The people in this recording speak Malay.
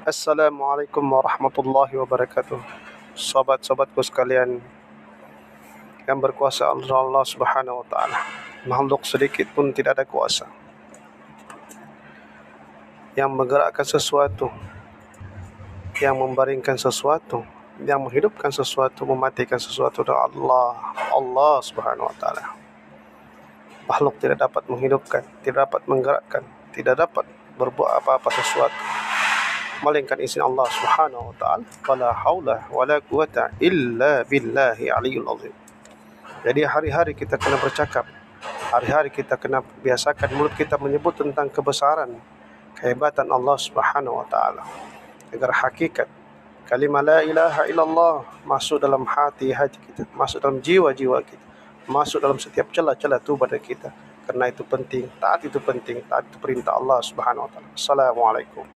Assalamualaikum warahmatullahi wabarakatuh. Sobat-sobatku sekalian yang berkuasa Allah Subhanahu wa taala. Makhluk sedikit pun tidak ada kuasa yang menggerakkan sesuatu, yang membaringkan sesuatu, yang menghidupkan sesuatu, mematikan sesuatu adalah Allah Subhanahu wa taala. Makhluk tidak dapat menghidupkan, tidak dapat menggerakkan, tidak dapat berbuat apa-apa sesuatu melainkan izin Allah Subhanahu wa taala. Wala haula wala quwata illa billahi aliyul azim. Jadi hari-hari kita kena bercakap, hari-hari kita kena biasakan mulut kita menyebut tentang kebesaran, kehebatan Allah Subhanahu wa taala, agar hakikat kalimah la ilaha illallah masuk dalam hati kita, masuk dalam jiwa-jiwa kita, masuk dalam setiap celah-celah tubuh kita. Karena itu penting, taat itu penting, taat itu perintah Allah Subhanahu wa taala. Assalamualaikum.